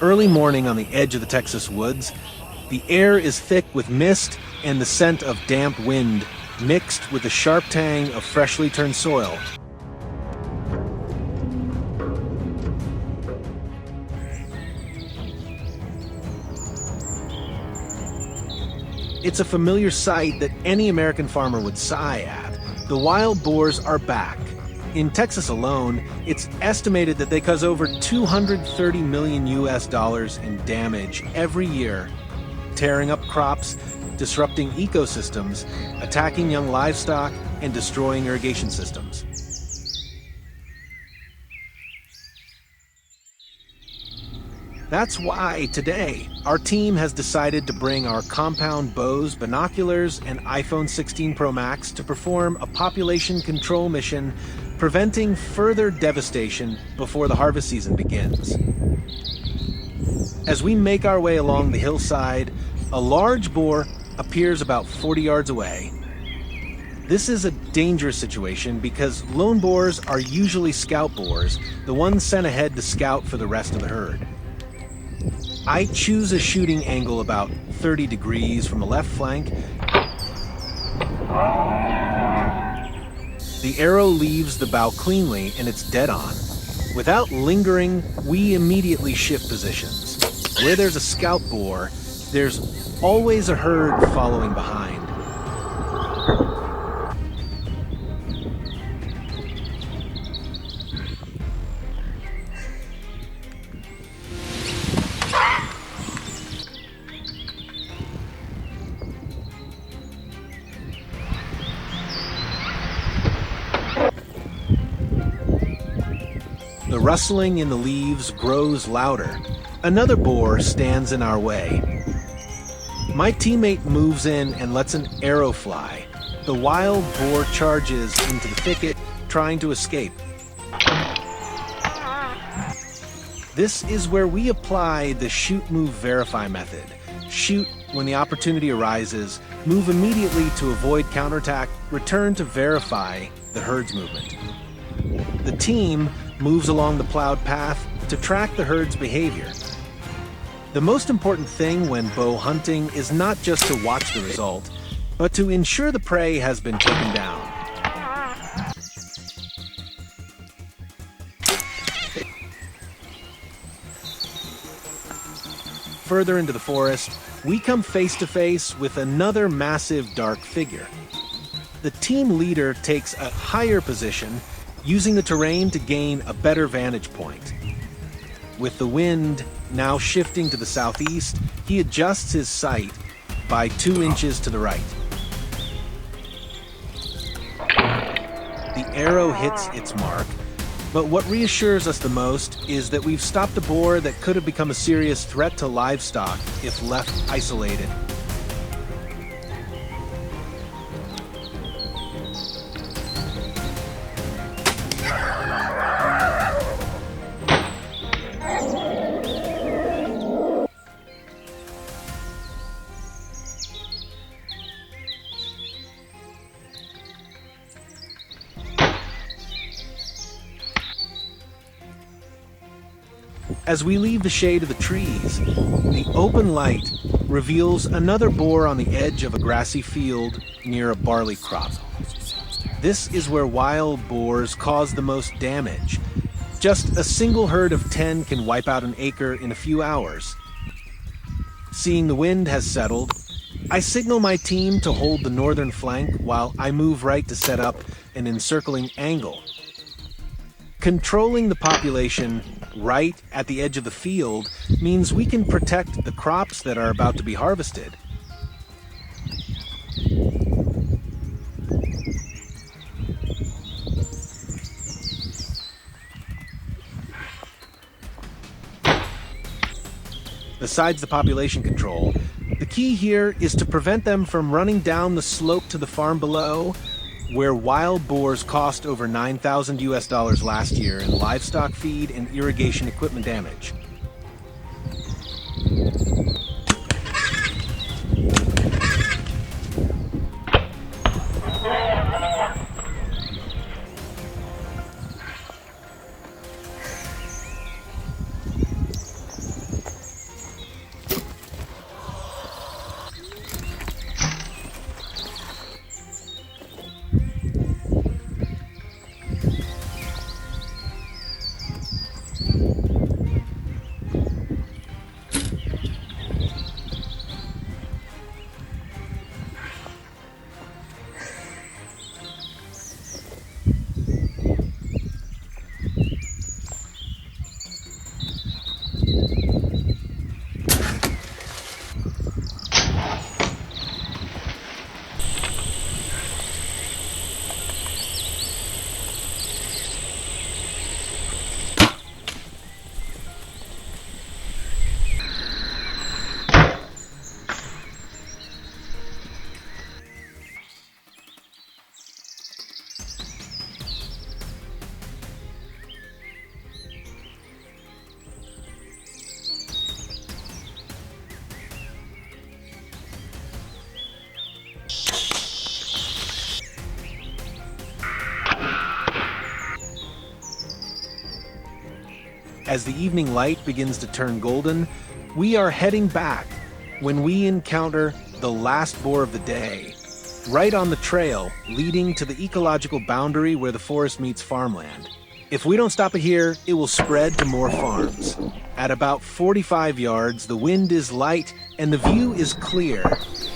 Early morning on the edge of the Texas woods, the air is thick with mist and the scent of damp wind mixed with the sharp tang of freshly turned soil. It's a familiar sight that any American farmer would sigh at. The wild boars are back. In Texas alone, it's estimated that they cause over $230 million in damage every year, tearing up crops, disrupting ecosystems, attacking young livestock, and destroying irrigation systems. That's why today, our team has decided to bring our compound bows, binoculars, and iPhone 16 Pro Max to perform a population control mission preventing further devastation before the harvest season begins. As we make our way along the hillside, a large boar appears about 40 yards away. This is a dangerous situation because lone boars are usually scout boars, the ones sent ahead to scout for the rest of the herd. I choose a shooting angle about 30 degrees from the left flank. The arrow leaves the bow cleanly and it's dead on. Without lingering, we immediately shift positions. Where there's a scout boar, there's always a herd following behind. The rustling in the leaves grows louder. Another boar stands in our way. My teammate moves in and lets an arrow fly. The wild boar charges into the thicket, trying to escape. This is where we apply the shoot, move, verify method. Shoot when the opportunity arises, move immediately to avoid counterattack, return to verify the herd's movement. The team moves along the plowed path to track the herd's behavior. The most important thing when bow hunting is not just to watch the result, but to ensure the prey has been taken down. Further into the forest, we come face to face with another massive dark figure. The team leader takes a higher position, using the terrain to gain a better vantage point. With the wind now shifting to the southeast, he adjusts his sight by 2 inches to the right. The arrow hits its mark, but what reassures us the most is that we've stopped a boar that could have become a serious threat to livestock if left isolated. As we leave the shade of the trees, the open light reveals another boar on the edge of a grassy field near a barley crop. This is where wild boars cause the most damage. Just a single herd of 10 can wipe out an acre in a few hours. Seeing the wind has settled, I signal my team to hold the northern flank while I move right to set up an encircling angle. Controlling the population right at the edge of the field means we can protect the crops that are about to be harvested. Besides the population control, the key here is to prevent them from running down the slope to the farm below, where wild boars cost over $9,000 last year in livestock feed and irrigation equipment damage. As the evening light begins to turn golden, we are heading back when we encounter the last boar of the day, right on the trail leading to the ecological boundary where the forest meets farmland. If we don't stop it here, it will spread to more farms. At about 45 yards, the wind is light and the view is clear.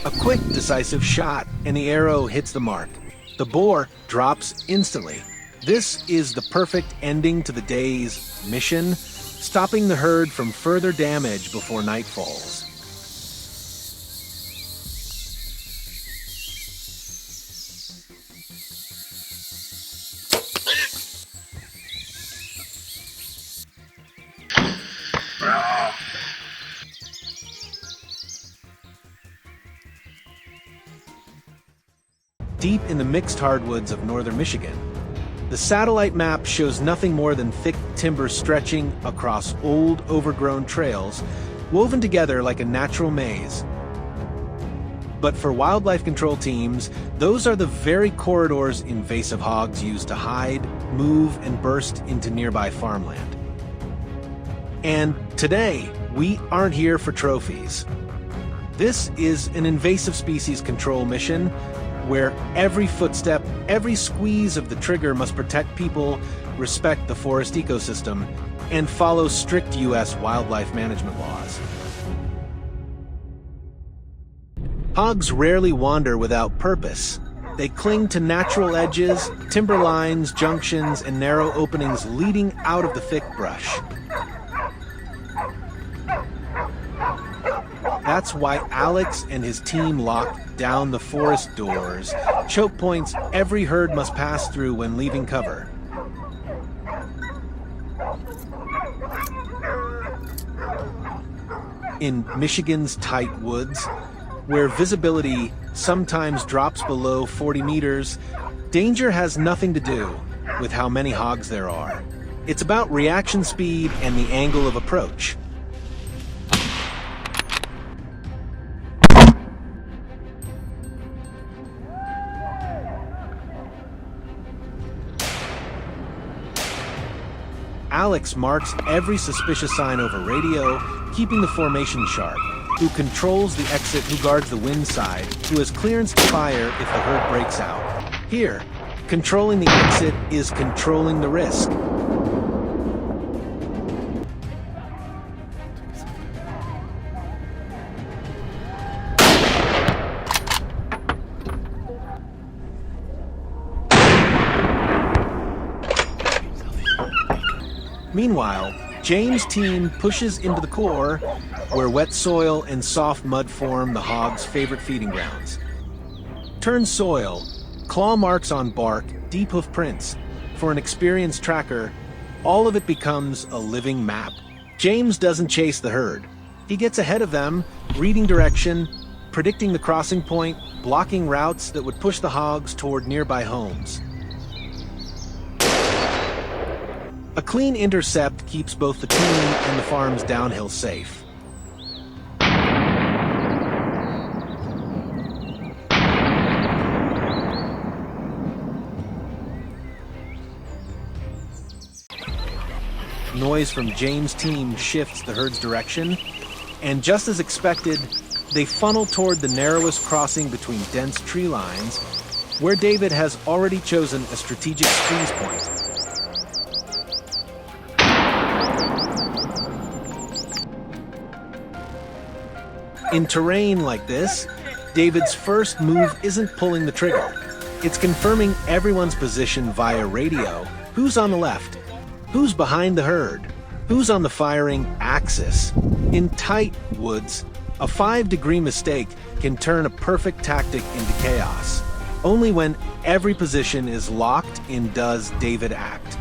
A quick, decisive shot, and the arrow hits the mark. The boar drops instantly. This is the perfect ending to the day's mission, stopping the herd from further damage before night falls. Deep in the mixed hardwoods of northern Michigan, the satellite map shows nothing more than thick timber stretching across old, overgrown trails, woven together like a natural maze. But for wildlife control teams, those are the very corridors invasive hogs use to hide, move, and burst into nearby farmland. And today, we aren't here for trophies. This is an invasive species control mission where every footstep, every squeeze of the trigger must protect people, respect the forest ecosystem, and follow strict U.S. wildlife management laws. Hogs rarely wander without purpose. They cling to natural edges, timber lines, junctions, and narrow openings leading out of the thick brush. That's why Alex and his team locked down the forest doors, choke points every herd must pass through when leaving cover. In Michigan's tight woods, where visibility sometimes drops below 40 meters, danger has nothing to do with how many hogs there are. It's about reaction speed and the angle of approach. Alex marks every suspicious sign over radio, keeping the formation sharp, who controls the exit, who guards the wind side, who has clearance to fire if the herd breaks out. Here, controlling the exit is controlling the risk. Meanwhile, James' team pushes into the core, where wet soil and soft mud form the hog's favorite feeding grounds. Turn soil, claw marks on bark, deep hoof prints. For an experienced tracker, all of it becomes a living map. James doesn't chase the herd. He gets ahead of them, reading direction, predicting the crossing point, blocking routes that would push the hogs toward nearby homes. A clean intercept keeps both the team and the farm's downhill safe. Noise from James' team shifts the herd's direction, and just as expected, they funnel toward the narrowest crossing between dense tree lines, where David has already chosen a strategic squeeze point. In terrain like this, David's first move isn't pulling the trigger. It's confirming everyone's position via radio. Who's on the left? Who's behind the herd? Who's on the firing axis? In tight woods, a 5-degree mistake can turn a perfect tactic into chaos. Only when every position is locked in does David act.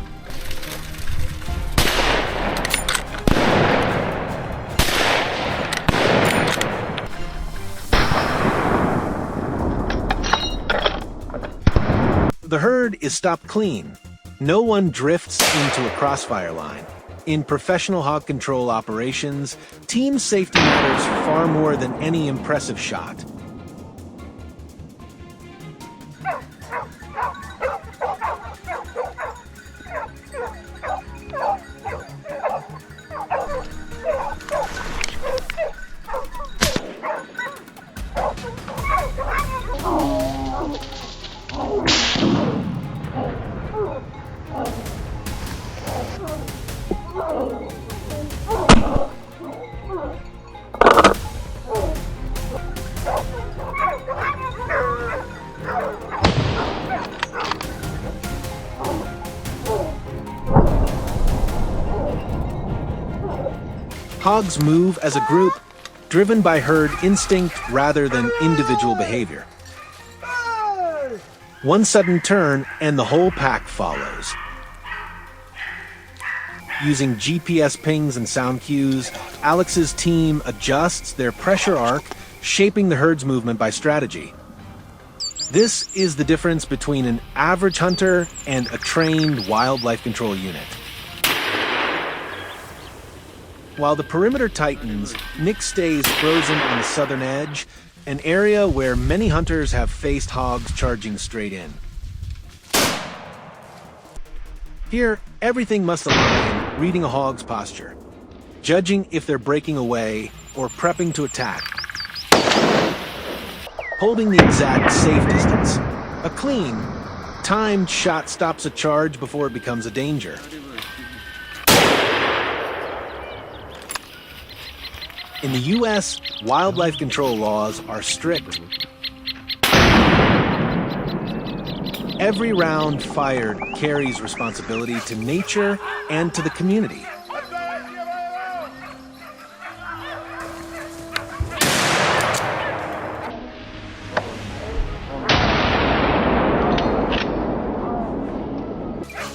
The herd is stopped clean. No one drifts into a crossfire line. In professional hog control operations, team safety matters far more than any impressive shot. Hogs move as a group, driven by herd instinct rather than individual behavior. One sudden turn and the whole pack follows. Using GPS pings and sound cues, Alex's team adjusts their pressure arc, shaping the herd's movement by strategy. This is the difference between an average hunter and a trained wildlife control unit. While the perimeter tightens, Nick stays frozen on the southern edge, an area where many hunters have faced hogs charging straight in. Here, everything must align, reading a hog's posture, judging if they're breaking away or prepping to attack, holding the exact safe distance. A clean, timed shot stops a charge before it becomes a danger. In the U.S., wildlife control laws are strict. Every round fired carries responsibility to nature and to the community.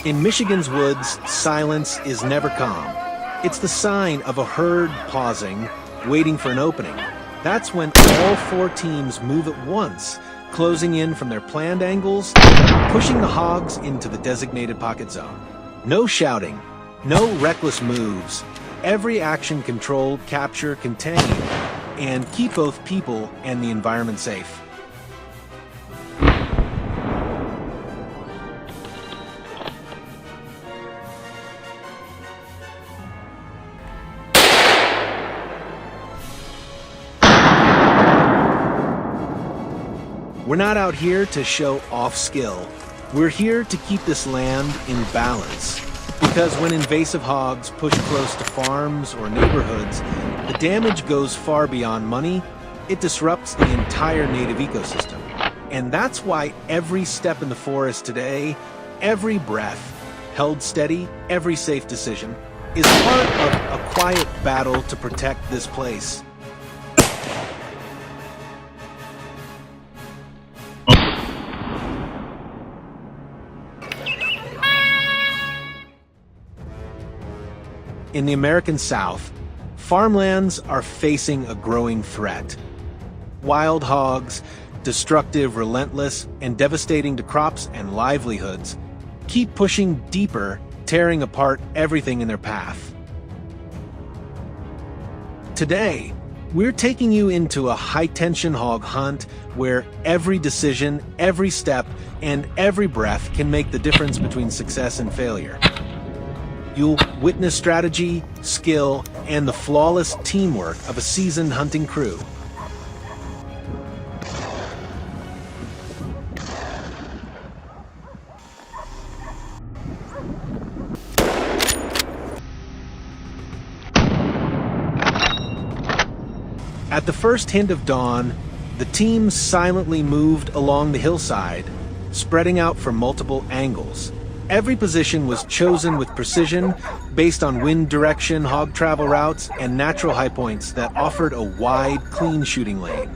In Michigan's woods, silence is never calm. It's the sign of a herd pausing, waiting for an opening. That's when all 4 teams move at once, closing in from their planned angles, pushing the hogs into the designated pocket zone. No shouting, no reckless moves. Every action controlled, capture, contain, and keep both people and the environment safe. We're not out here to show off skill. We're here to keep this land in balance. Because when invasive hogs push close to farms or neighborhoods, the damage goes far beyond money. It disrupts the entire native ecosystem. And that's why every step in the forest today, every breath, held steady, every safe decision, is part of a quiet battle to protect this place. In the American South, farmlands are facing a growing threat. Wild hogs, destructive, relentless, and devastating to crops and livelihoods, keep pushing deeper, tearing apart everything in their path. Today, we're taking you into a high-tension hog hunt where every decision, every step, and every breath can make the difference between success and failure. You'll witness strategy, skill, and the flawless teamwork of a seasoned hunting crew. At the first hint of dawn, the team silently moved along the hillside, spreading out from multiple angles. Every position was chosen with precision, based on wind direction, hog travel routes, and natural high points that offered a wide, clean shooting lane.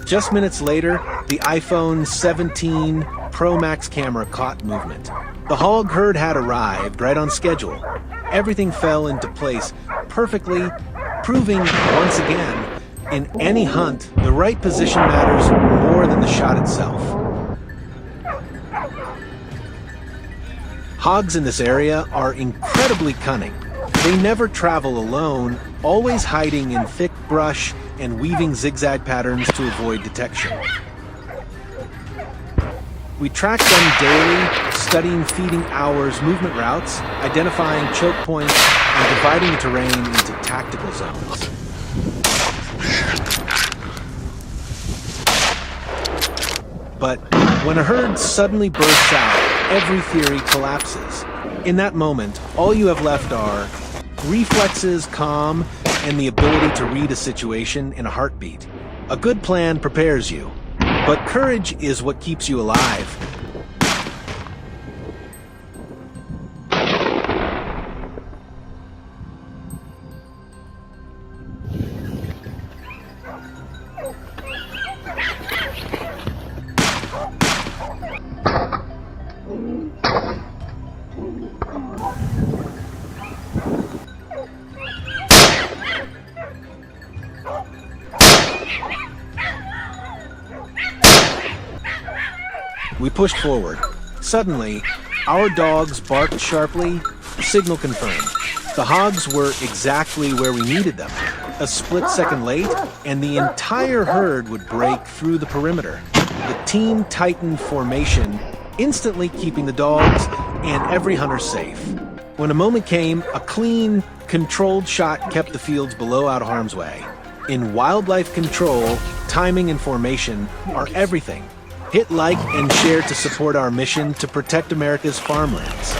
Just minutes later, the iPhone 17 Pro Max camera caught movement. The hog herd had arrived right on schedule. Everything fell into place perfectly, proving once again, in any hunt, the right position matters more than the shot itself. Hogs in this area are incredibly cunning. They never travel alone, always hiding in thick brush and weaving zigzag patterns to avoid detection. We track them daily, studying feeding hours, movement routes, identifying choke points, and dividing the terrain into tactical zones. But when a herd suddenly bursts out, every theory collapses. In that moment, all you have left are reflexes, calm, and the ability to read a situation in a heartbeat. A good plan prepares you, but courage is what keeps you alive. We pushed forward. Suddenly, our dogs barked sharply, signal confirmed. The hogs were exactly where we needed them. A split second late, and the entire herd would break through the perimeter. The team tightened formation, instantly keeping the dogs and every hunter safe. When a moment came, a clean, controlled shot kept the fields below out of harm's way. In wildlife control, timing and formation are everything. Hit like and share to support our mission to protect America's farmlands.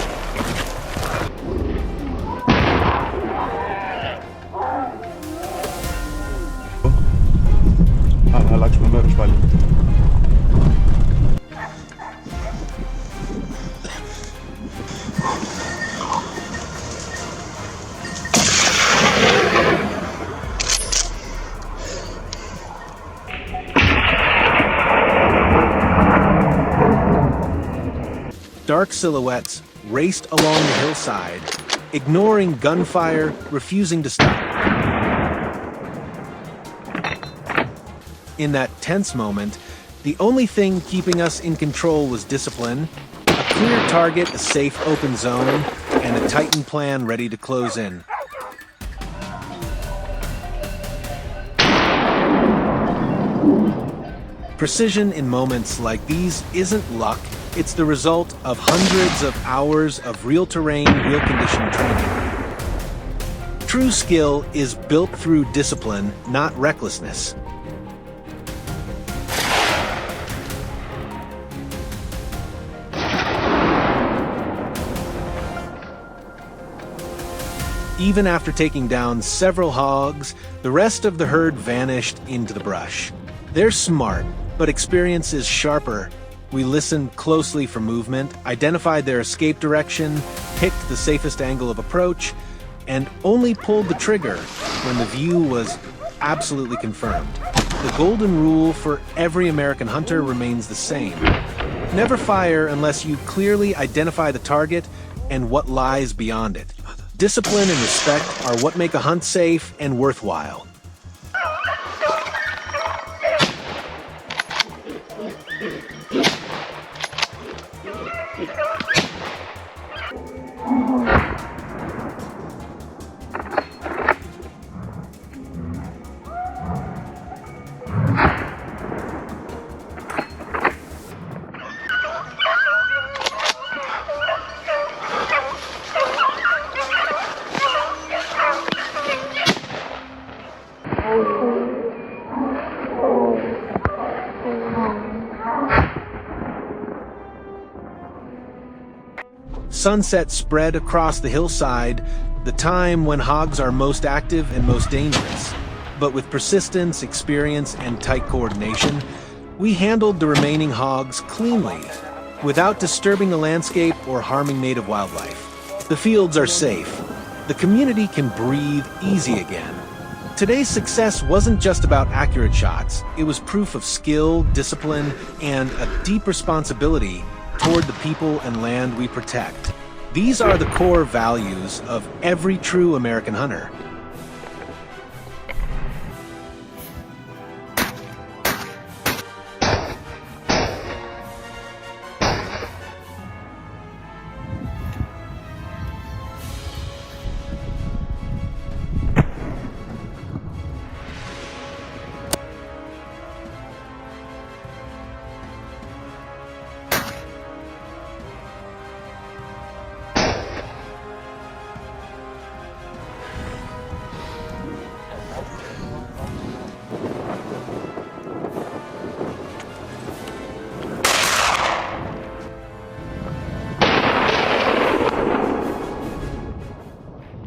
Dark silhouettes raced along the hillside, ignoring gunfire, refusing to stop. In that tense moment, the only thing keeping us in control was discipline, a clear target, a safe open zone, and a tightened plan ready to close in. Precision in moments like these isn't luck. It's the result of hundreds of hours of real terrain, real condition training. True skill is built through discipline, not recklessness. Even after taking down several hogs, the rest of the herd vanished into the brush. They're smart, but experience is sharper. We listened closely for movement, identified their escape direction, picked the safest angle of approach, and only pulled the trigger when the view was absolutely confirmed. The golden rule for every American hunter remains the same. Never fire unless you clearly identify the target and what lies beyond it. Discipline and respect are what make a hunt safe and worthwhile. Sunset spread across the hillside, the time when hogs are most active and most dangerous. But with persistence, experience, and tight coordination, we handled the remaining hogs cleanly, without disturbing the landscape or harming native wildlife. The fields are safe. The community can breathe easy again. Today's success wasn't just about accurate shots. It was proof of skill, discipline, and a deep responsibility toward the people and land we protect. These are the core values of every true American hunter.